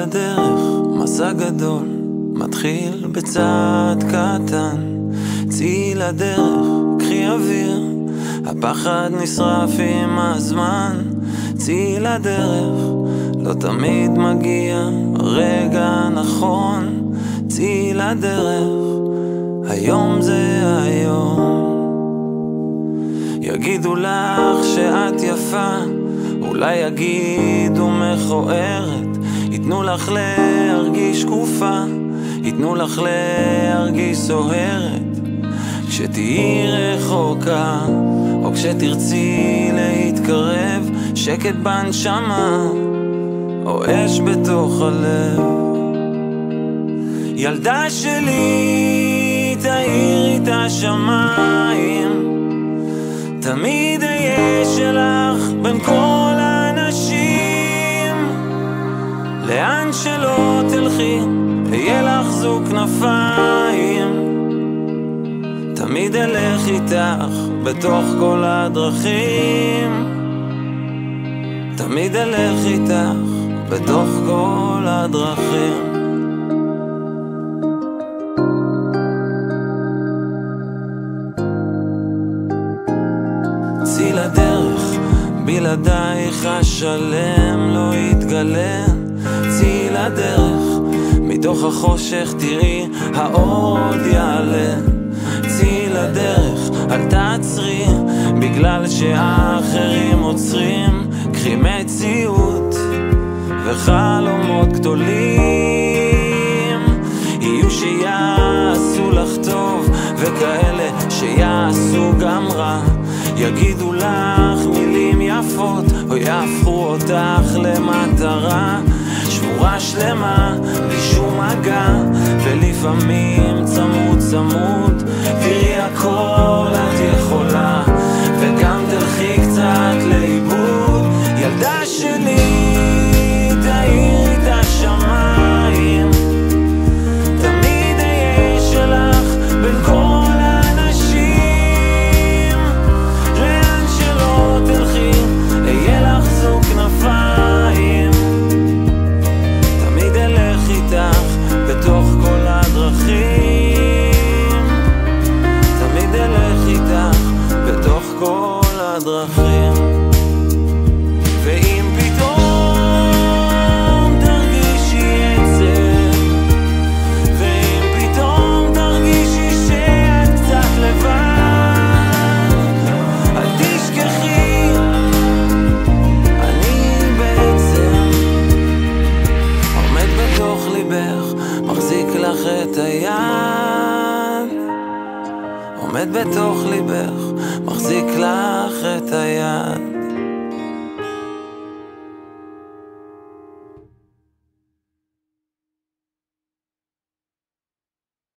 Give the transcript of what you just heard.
לדרך, מסע גדול, מתחיל בצעד קטן. צאי לדרך, קחי אוויר, הפחד נשרף עם הזמן. צאי לדרך, לא תמיד מגיע הרגע הנכון. צאי לדרך, היום זה היום. יגידו לך שאת יפה, אולי יגידו מכוערת, ייתנו לך להרגיש שקופה, ייתנו לך להרגיש סוערת. כשתהיי רחוקה, או כשתרצי להתקרב, שקט בנשמה, או אש בתוך הלב. ילדה שלי, תאירי את השמיים, תמיד אהיה שלך בין כל האנשים. לאן שלא תלכי, אהיה לך זוג כנפיים. תמיד אלך איתך בתוך כל הדרכים. תמיד אלך איתך בתוך כל הדרכים. צאי לדרך, בלעדייך השלם לא יתגלה. צאי לדרך, מתוך החושך תראי האור עוד יעלה. צאי לדרך, אל תעצרי בגלל שהאחרים עוצרים. קחי מציאות וחלומות גדולים, יהיו שיעשו לך טוב וכאלה שיעשו גם רע. יגידו לך מילים יפות או יהפכו אותך למטרה. שבורה שלמה בלי שום מגע, ולפעמים צמוד צמוד. תראי הכל את יכולה, וגם תלכי קצת לאיבוד. ילדה שלי, תאירי את השמיים, תמיד אהיה שלך בין כל האנשים. לאן שלא תלכי, אהיה לך זוג כנפיים. תמיד אלך איתך בתוך כל הדרכים. תמיד אלך איתך בתוך כל הדרכים. ואם פתאום תרגישי עצב, ואם פתאום תרגישי שאת קצת לבד, אל תשכחי, אני בעצם עומד בתוך ליבך, מחזיק לך את היד. עומד בתוך ליבך, מחזיק לך את היד.